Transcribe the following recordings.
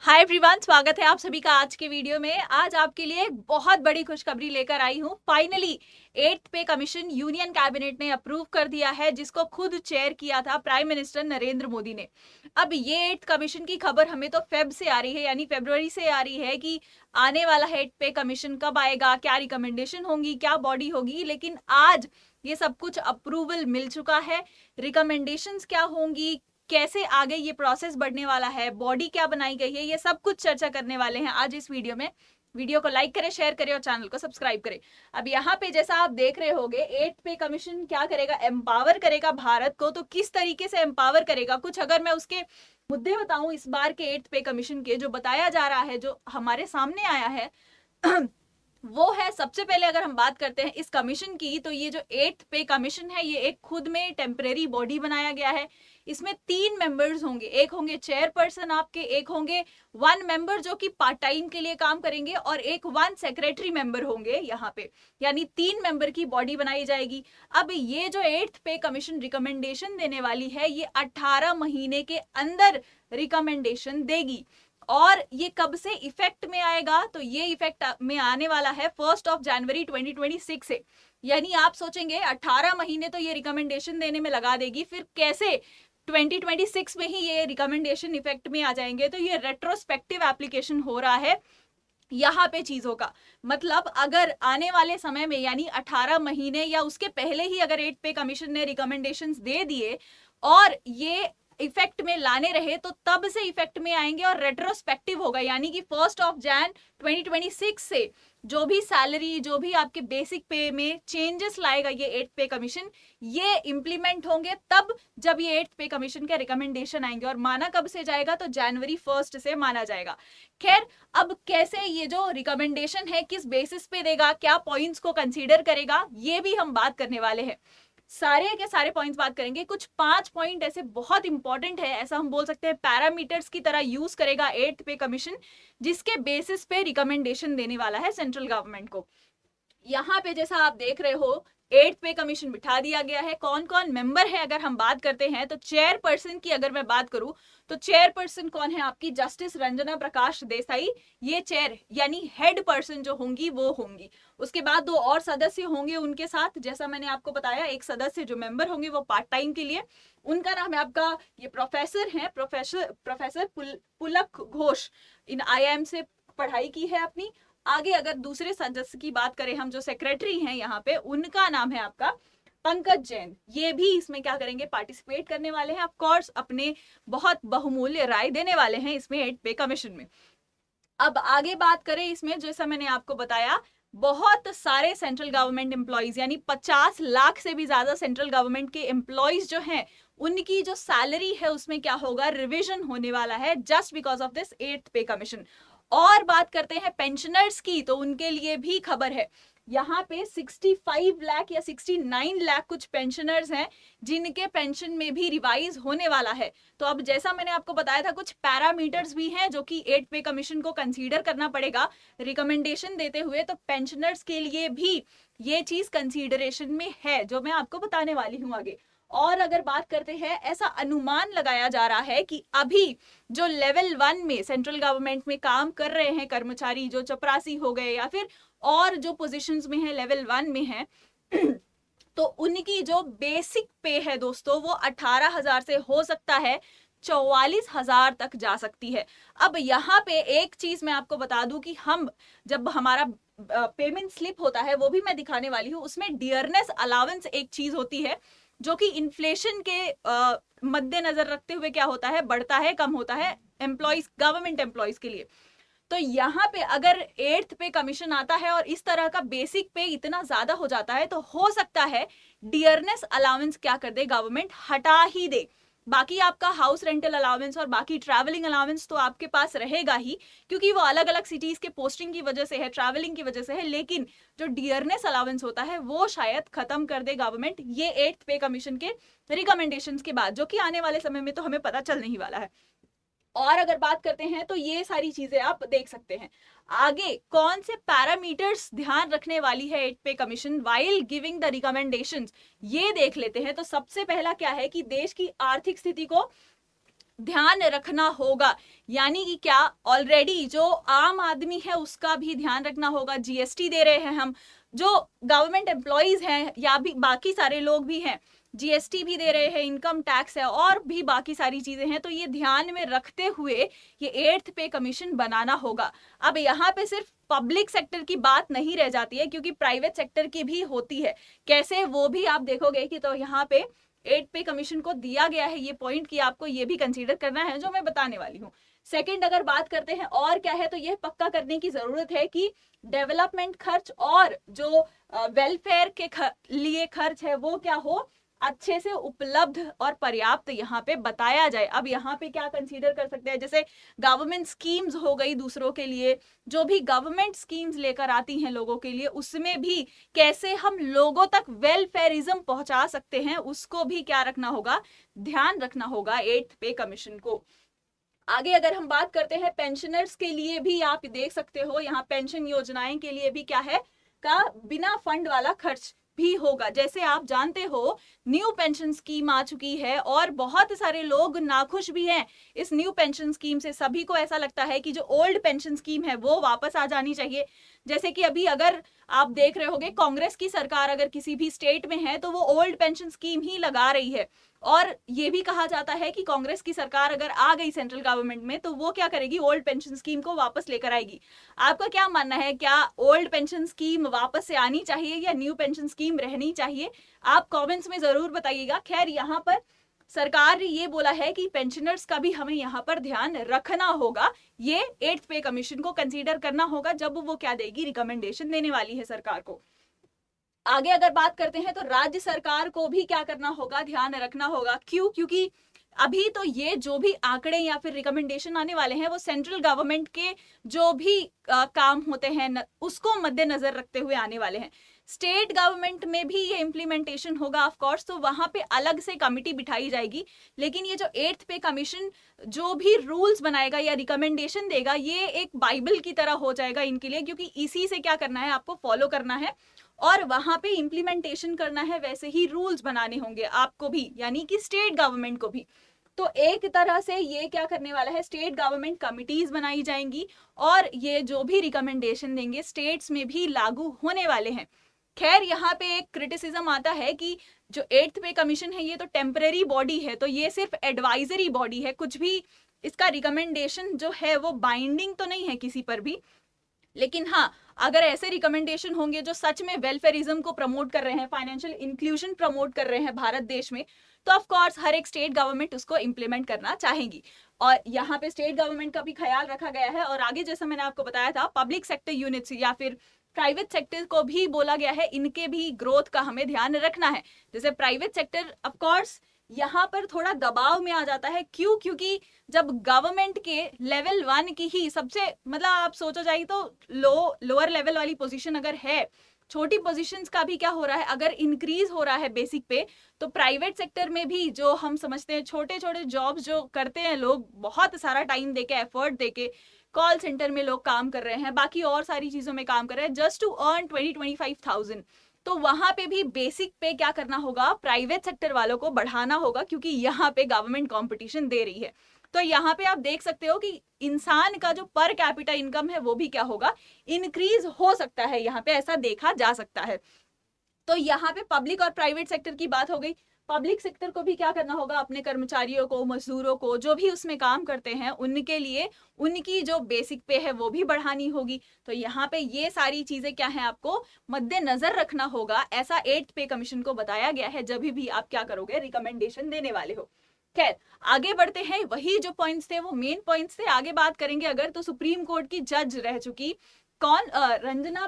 Hi everyone, स्वागत है आप सभी का आज के वीडियो में। आज आपके लिए एक बहुत बड़ी खुशखबरी लेकर आई हूँ। फाइनली 8th पे कमीशन यूनियन कैबिनेट ने अप्रूव कर दिया है, जिसको खुद चेयर किया था प्राइम मिनिस्टर नरेंद्र मोदी ने। अब ये 8th कमीशन की खबर हमें तो फेब से आ रही है, यानी फरवरी से आ रही है कि आने वाला 8th पे कमीशन कब आएगा, क्या रिकमेंडेशन होंगी, क्या बॉडी होगी। लेकिन आज ये सब कुछ अप्रूवल मिल चुका है। रिकमेंडेशंस क्या होंगी, कैसे आगे ये प्रोसेस बढ़ने वाला है, बॉडी क्या बनाई गई है, ये सब कुछ चर्चा करने वाले हैं आज इस वीडियो में। वीडियो को लाइक करें, शेयर करें और चैनल को सब्सक्राइब करें। अब यहाँ पे जैसा आप देख रहे होंगे, 8th पे कमीशन क्या करेगा, एम्पावर करेगा भारत को। तो किस तरीके से एम्पावर करेगा, कुछ अगर मैं उसके मुद्दे बताऊं इस बार के 8th पे कमीशन के, जो बताया जा रहा है, जो हमारे सामने आया है वो है, सबसे पहले अगर हम बात करते हैं इस कमीशन की, तो ये जो 8th पे कमीशन है, ये एक खुद में टेम्परेरी बॉडी बनाया गया है। इसमें 3 मेंबर्स होंगे, एक होंगे चेयरपर्सन आपके, एक होंगे 1 मेंबर जो कि पार्ट टाइम के लिए काम करेंगे, और एक 1 सेक्रेटरी मेंबर होंगे यहाँ पे। यानी 3 मेंबर की बॉडी बनाई जाएगी। अब ये जो 8th पे कमीशन रिकमेंडेशन देने वाली है, ये 18 महीने के अंदर रिकमेंडेशन देगी। और ये कब से इफेक्ट में आएगा, तो ये इफेक्ट में आने वाला है 1 जनवरी 2026 से। यानी आप सोचेंगे 18 महीने तो ये रिकमेंडेशन देने में लगा देगी, फिर कैसे 2026 में ही ये रिकमेंडेशन इफेक्ट में आ जाएंगे। तो ये रेट्रोस्पेक्टिव एप्लीकेशन हो रहा है यहाँ पे चीजों का। मतलब अगर आने वाले समय में, यानी 18 महीने या उसके पहले ही अगर 8th पे कमीशन ने रिकमेंडेशंस दे दिए और ये इफेक्ट में लाने रहे, तो तब से इफेक्ट में आएंगे और रेट्रोस्पेक्टिव होगा। यानी कि 1 जनवरी 2026 से जो भी सैलरी, जो भी आपके बेसिक पे में चेंजेस लाएगा ये 8th पे कमीशन, ये इंप्लीमेंट होंगे तब जब ये 8th पे कमीशन के रिकमेंडेशन आएंगे। और माना कब से जाएगा, तो जनवरी 1 से माना जाएगा। खैर, अब कैसे ये जो रिकमेंडेशन है किस बेसिस पे देगा, क्या पॉइंट्स को कंसीडर करेगा, ये भी हम बात करने वाले हैं। सारे के सारे पॉइंट्स बात करेंगे। कुछ 5 पॉइंट ऐसे बहुत इंपॉर्टेंट है, ऐसा हम बोल सकते हैं पैरामीटर्स की तरह यूज करेगा 8th पे कमीशन, जिसके बेसिस पे रिकमेंडेशन देने वाला है सेंट्रल गवर्नमेंट को। यहाँ पे जैसा आप देख रहे हो, 8th पे कमीशन बिठा दिया गया है। कौन कौन मेंबर है अगर हम बात करते हैं, तो चेयरपर्सन की अगर मैं बात करूं, तो चेयरपर्सन कौन है आपकी, जस्टिस रंजना प्रकाश देसाई। ये चेयर यानी हेड पर्सन जो होंगी वो होंगी। उसके बाद 2 और सदस्य होंगे उनके साथ, जैसा मैंने आपको बताया, एक सदस्य जो मेंबर होंगे वो पार्ट टाइम के लिए। उनका नाम है आपका, ये प्रोफेसर है, प्रोफेसर पुलक घोष। इन IIM से पढ़ाई की है अपनी। आगे अगर दूसरे सदस्य की बात करें हम, जो सेक्रेटरी हैं यहाँ पे, उनका नाम है आपका पंकज जैन। ये भी इसमें क्या करेंगे, पार्टिसिपेट करने वाले हैं। ऑफ कोर्स अपने बहुत बहुमूल्य राय देने वाले हैं इसमें 8th पे कमीशन में। अब आगे बात करें इसमें, जैसा मैंने आपको बताया, बहुत सारे सेंट्रल गवर्नमेंट एम्प्लॉइज, यानी 50 लाख से भी ज्यादा सेंट्रल गवर्नमेंट के एम्प्लॉइज जो हैं, उनकी जो सैलरी है उसमें क्या होगा, रिविजन होने वाला है, just because of this 8th पे कमीशन। और बात करते हैं पेंशनर्स की, तो उनके लिए भी खबर है। यहाँ पे 65 लाख या 69 लाख कुछ पेंशनर्स हैं जिनके पेंशन में भी रिवाइज होने वाला है। तो अब जैसा मैंने आपको बताया था, कुछ पैरामीटर्स भी हैं जो कि 8th पे कमीशन को कंसीडर करना पड़ेगा रिकमेंडेशन देते हुए। तो पेंशनर्स के लिए भी ये चीज कंसीडरेशन में है, जो मैं आपको बताने वाली हूँ आगे। और अगर बात करते हैं, ऐसा अनुमान लगाया जा रहा है कि अभी जो लेवल 1 में सेंट्रल गवर्नमेंट में काम कर रहे हैं कर्मचारी, जो चपरासी हो गए या फिर और जो पोजीशंस में है लेवल 1 में है तो उनकी जो बेसिक पे है दोस्तों, वो 18,000 से हो सकता है 44,000 तक जा सकती है। अब यहाँ पे एक चीज मैं आपको बता दूं कि हम जब हमारा पेमेंट स्लिप होता है, वो भी मैं दिखाने वाली हूँ, उसमें डियरनेस अलाउंस एक चीज होती है जो कि इन्फ्लेशन के मद्देनजर रखते हुए क्या होता है, बढ़ता है, कम होता है एम्प्लॉइज, गवर्नमेंट एम्प्लॉइज के लिए। तो यहाँ पे अगर 8th पे कमीशन आता है और इस तरह का बेसिक पे इतना ज्यादा हो जाता है, तो हो सकता है डियरनेस अलाउंस क्या कर दे, गवर्नमेंट हटा ही दे। बाकी आपका हाउस रेंटल अलाउंस और बाकी ट्रैवलिंग अलाउंस तो आपके पास रहेगा ही, क्योंकि वो अलग अलग सिटीज के पोस्टिंग की वजह से है, ट्रैवलिंग की वजह से है। लेकिन जो डियरनेस अलाउंस होता है वो शायद खत्म कर दे गवर्नमेंट ये 8th पे कमीशन के रिकमेंडेशंस के बाद, जो कि आने वाले समय में तो हमें पता चलने ही वाला है। और अगर बात करते हैं, तो ये सारी चीजें आप देख सकते हैं। आगे कौन से पैरामीटर्स ध्यान रखने वाली है 8th पे commission while giving the recommendations, ये देख लेते हैं। तो सबसे पहला क्या है कि देश की आर्थिक स्थिति को ध्यान रखना होगा। यानी कि क्या, ऑलरेडी जो आम आदमी है उसका भी ध्यान रखना होगा। जीएसटी दे रहे हैं हम, जो गवर्नमेंट एम्प्लॉयज हैं या भी बाकी सारे लोग भी हैं, जीएसटी भी दे रहे हैं, इनकम टैक्स है और भी बाकी सारी चीजें हैं। तो ये ध्यान में रखते हुए ये 8th पे कमीशन बनाना होगा। अब यहाँ पे सिर्फ पब्लिक सेक्टर की बात नहीं रह जाती है, क्योंकि प्राइवेट सेक्टर की भी होती है। कैसे, वो भी आप देखोगे कि तो यहाँ पे 8 पे कमीशन को दिया गया है ये पॉइंट कि आपको ये भी कंसीडर करना है, जो मैं बताने वाली हूँ। सेकंड अगर बात करते हैं और क्या है, तो यह पक्का करने की जरूरत है कि डेवलपमेंट खर्च और जो वेलफेयर के लिए खर्च है वो क्या हो, अच्छे से उपलब्ध और पर्याप्त यहाँ पे बताया जाए। अब यहाँ पे क्या कंसीडर कर सकते हैं, जैसे गवर्नमेंट स्कीम्स हो गई दूसरों के लिए, जो भी गवर्नमेंट स्कीम्स लेकर आती हैं लोगों के लिए, उसमें भी कैसे हम लोगों तक वेलफेयरिज्म पहुंचा सकते हैं, उसको भी क्या रखना होगा, ध्यान रखना होगा 8th पे कमीशन को। आगे अगर हम बात करते हैं पेंशनर्स के लिए भी, आप देख सकते हो यहाँ पेंशन योजनाएं के लिए भी क्या है का बिना फंड वाला खर्च भी होगा। जैसे आप जानते हो न्यू पेंशन स्कीम आ चुकी है और बहुत सारे लोग नाखुश भी हैं इस न्यू पेंशन स्कीम से। सभी को ऐसा लगता है कि जो ओल्ड पेंशन स्कीम है वो वापस आ जानी चाहिए। जैसे कि अभी अगर आप देख रहे होगे कांग्रेस की सरकार अगर किसी भी स्टेट में है तो वो ओल्ड पेंशन स्कीम ही लगा रही है। और ये भी कहा जाता है कि कांग्रेस की सरकार अगर आ गई सेंट्रल गवर्नमेंट में तो वो क्या करेगी, ओल्ड पेंशन स्कीम को वापस लेकर आएगी। आपका क्या मानना है, क्या ओल्ड पेंशन स्कीम वापस से आनी चाहिए या न्यू पेंशन स्कीम रहनी चाहिए? आप कमेंट्स में जरूर बताइएगा। खैर यहाँ पर सरकार ने ये बोला है कि पेंशनर्स का भी हमें यहाँ पर ध्यान रखना होगा। ये 8th पे कमीशन को कंसीडर करना होगा जब वो क्या देगी, रिकमेंडेशन देने वाली है सरकार को। आगे अगर बात करते हैं तो राज्य सरकार को भी क्या करना होगा, ध्यान रखना होगा। क्यों? क्योंकि अभी तो ये जो भी आंकड़े या फिर रिकमेंडेशन आने वाले हैं वो सेंट्रल गवर्नमेंट के जो भी काम होते हैं उसको मद्देनजर रखते हुए आने वाले हैं। स्टेट गवर्नमेंट में भी ये इम्प्लीमेंटेशन होगा ऑफ कोर्स, तो वहां पे अलग से कमिटी बिठाई जाएगी। लेकिन ये जो 8th पे कमीशन जो भी रूल्स बनाएगा या रिकमेंडेशन देगा, ये एक बाइबल की तरह हो जाएगा इनके लिए, क्योंकि इसी से क्या करना है, आपको फॉलो करना है और वहां पे इम्प्लीमेंटेशन करना है। वैसे ही रूल्स बनाने होंगे आपको भी, यानी कि स्टेट गवर्नमेंट को भी। तो एक तरह से ये क्या करने वाला है, स्टेट गवर्नमेंट कमिटीज बनाई जाएंगी और ये जो भी रिकमेंडेशन देंगे स्टेट्स में भी लागू होने वाले हैं। खैर यहाँ पे एक क्रिटिसिज्म आता है कि जो 8th पे कमीशन है ये तो टेम्परेरी बॉडी है, तो ये सिर्फ एडवाइजरी बॉडी है, कुछ भी इसका रिकमेंडेशन जो है वो बाइंडिंग तो नहीं है किसी पर भी। लेकिन हाँ, अगर ऐसे रिकमेंडेशन होंगे जो सच में वेलफेयरिज्म को प्रमोट कर रहे हैं, फाइनेंशियल इंक्लूजन प्रमोट कर रहे हैं भारत देश में, तो ऑफ कोर्स हर एक स्टेट गवर्नमेंट उसको इंप्लीमेंट करना चाहेंगी। और यहाँ पे स्टेट गवर्नमेंट का भी ख्याल रखा गया है। और आगे जैसा मैंने आपको बताया था, पब्लिक सेक्टर यूनिट्स या फिर प्राइवेट सेक्टर को भी बोला गया है, इनके भी ग्रोथ का हमें ध्यान रखना है। जैसे प्राइवेट सेक्टर ऑफ कोर्स यहाँ पर थोड़ा दबाव में आ जाता है। क्यों? क्योंकि जब गवर्नमेंट के लेवल 1 की ही सबसे, मतलब आप सोचो जाइए तो लोअर लेवल वाली पोजीशन अगर है, छोटी पोजीशंस का भी क्या हो रहा है, अगर इंक्रीज हो रहा है बेसिक पे, तो प्राइवेट सेक्टर में भी जो हम समझते हैं छोटे छोटे जॉब्स जो करते हैं लोग, बहुत सारा टाइम देके एफर्ट देके, कॉल सेंटर में लोग काम कर रहे हैं, बाकी और सारी चीजों में काम कर रहे हैं जस्ट टू अर्न 20-25,000। तो वहां पे भी बेसिक पे क्या करना होगा, प्राइवेट सेक्टर वालों को बढ़ाना होगा, क्योंकि यहाँ पे गवर्नमेंट कंपटीशन दे रही है। तो यहाँ पे आप देख सकते हो कि इंसान का जो पर कैपिटा इनकम है वो भी क्या होगा, इंक्रीज हो सकता है, यहाँ पे ऐसा देखा जा सकता है। तो यहाँ पे पब्लिक और प्राइवेट सेक्टर की बात हो गई। पब्लिक सेक्टर को भी क्या करना होगा, अपने कर्मचारियों को, मजदूरों को, जो भी उसमें काम करते हैं, उनके लिए उनकी जो बेसिक पे है वो भी बढ़ानी होगी। तो यहाँ पे ये सारी चीजें क्या है, आपको मद्देनजर रखना होगा। ऐसा 8th पे कमीशन को बताया गया है जब भी आप क्या करोगे, रिकमेंडेशन देने वाले हो। खैर आगे बढ़ते हैं, वही जो पॉइंट्स थे वो मेन पॉइंट्स थे। आगे बात करेंगे अगर, तो सुप्रीम कोर्ट की जज रह चुकी कौन, रंजना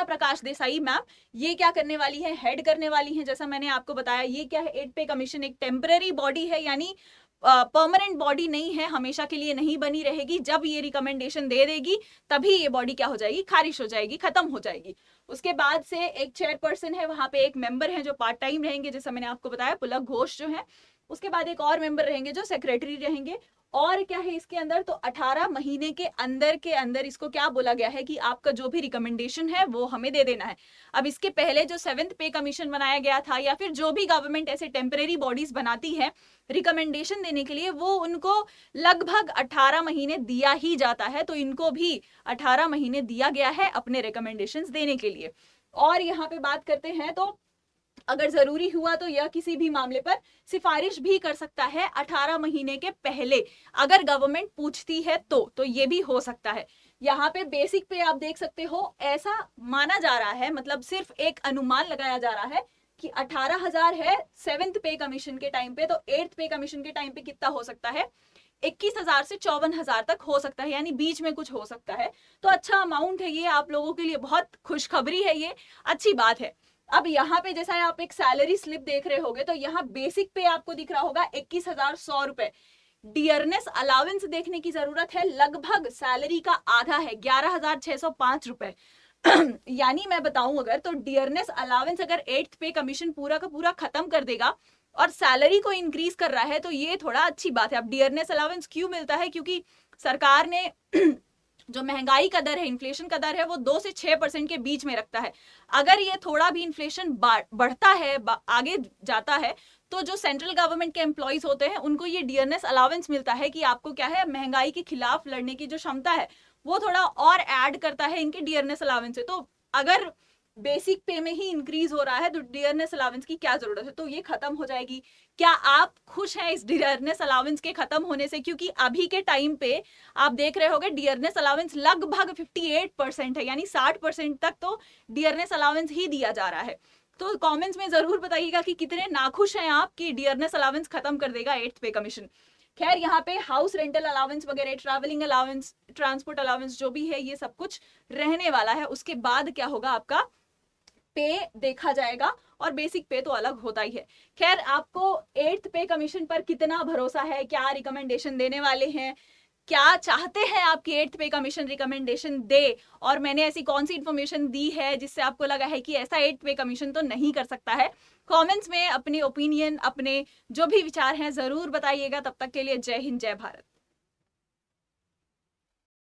प्रकाश देसाई मैम, ये क्या करने वाली है, हेड करने वाली है। जैसा मैंने आपको बताया, ये क्या है, 8th पे कमीशन एक टेम्पररी बॉडी है, यानी परमानेंट बॉडी नहीं है, हमेशा के लिए नहीं बनी रहेगी। जब ये रिकमेंडेशन दे देगी तभी ये बॉडी क्या हो जाएगी, खारिज हो जाएगी, खत्म हो जाएगी। उसके बाद से एक चेयरपर्सन है, वहां पे एक मेंबर है जो पार्ट टाइम रहेंगे, जैसा मैंने आपको बताया पुलक घोष जो है। उसके बाद एक और मेंबर रहेंगे जो सेक्रेटरी रहेंगे। और क्या है इसके अंदर, तो 18 महीने के अंदर इसको क्या बोला गया है कि आपका जो भी रिकमेंडेशन है वो हमें दे देना है। अब इसके पहले जो 7th पे कमीशन बनाया गया था, या फिर जो भी गवर्नमेंट ऐसे टेम्परेरी बॉडीज बनाती है रिकमेंडेशन देने के लिए, वो उनको लगभग 18 महीने दिया ही जाता है। तो इनको भी 18 महीने दिया गया है अपने रिकमेंडेशंस देने के लिए। और यहाँ पे बात करते हैं तो अगर जरूरी हुआ तो यह किसी भी मामले पर सिफारिश भी कर सकता है 18 महीने के पहले, अगर गवर्नमेंट पूछती है तो ये भी हो सकता है। यहाँ पे बेसिक पे आप देख सकते हो, ऐसा माना जा रहा है, मतलब सिर्फ एक अनुमान लगाया जा रहा है कि 18,000 है 7th पे कमीशन के टाइम पे, तो 8th पे कमीशन के टाइम पे कितना हो सकता है, 21,000 से 54,000 तक हो सकता है, यानी बीच में कुछ हो सकता है। तो अच्छा अमाउंट है ये, आप लोगों के लिए बहुत खुशखबरी है, ये अच्छी बात है। अब यहाँ पे जैसा आप एक सैलरी स्लिप देख रहे होगे, तो यहाँ बेसिक पे आपको दिख रहा होगा 21,100 रुपए। डियरनेस अलावेंस देखने की जरूरत है, लगभग सैलरी का आधा है, 11,605 रुपए। यानी मैं बताऊं अगर, तो डियरनेस अलावेंस अगर 8th पे कमीशन पूरा का पूरा खत्म कर देगा और सैलरी को इंक्रीज कर रहा है, तो ये थोड़ा अच्छी बात है। अब डियरनेस अलावेंस क्यों मिलता है, क्योंकि सरकार ने जो महंगाई का दर है, इन्फ्लेशन का दर है, वो 2 से 6% के बीच में रखता है। अगर ये थोड़ा भी इन्फ्लेशन बढ़ता है, आगे जाता है, तो जो सेंट्रल गवर्नमेंट के एम्प्लॉइज होते हैं उनको ये डियरनेस अलावेंस मिलता है कि आपको क्या है, महंगाई के खिलाफ लड़ने की जो क्षमता है वो थोड़ा और ऐड करता है इनके डियरनेस अलावेंस से। तो अगर बेसिक पे में ही इंक्रीज हो रहा है तो डियरनेस अलावेंस की क्या जरूरत है, तो ये खत्म हो जाएगी। क्या आप खुश हैं इस डियरनेस अलावेंस के खत्म होने से? क्योंकि अभी के टाइम पे आप देख रहे होंगे डियरनेस अलावेंस लगभग 58% है, यानी 60% तक तो डियरनेस अलावेंस ही दिया जा रहा है। तो कमेंट्स में जरूर बताइएगा कि कितने नाखुश हैं आप कि डियरनेस अलावेंस खत्म कर देगा 8th पे कमीशन। खैर यहाँ पे हाउस रेंटल अलावेंस वगैरह, ट्रैवलिंग अलावेंस, ट्रांसपोर्ट अलावेंस जो भी है, ये सब कुछ रहने वाला है। उसके बाद क्या होगा, आपका पे देखा जाएगा, और बेसिक पे तो अलग होता ही है। खैर, आपको 8th पे कमीशन पर कितना भरोसा है, क्या रिकमेंडेशन देने वाले हैं, क्या चाहते हैं आपकी 8th पे कमीशन रिकमेंडेशन दे, और मैंने ऐसी कौन सी इंफॉर्मेशन दी है जिससे आपको लगा है कि ऐसा 8th पे कमीशन तो नहीं कर सकता है, कमेंट्स में अपने ओपिनियन, अपने जो भी विचार हैं जरूर बताइएगा। तब तक के लिए जय हिंद, जय भारत।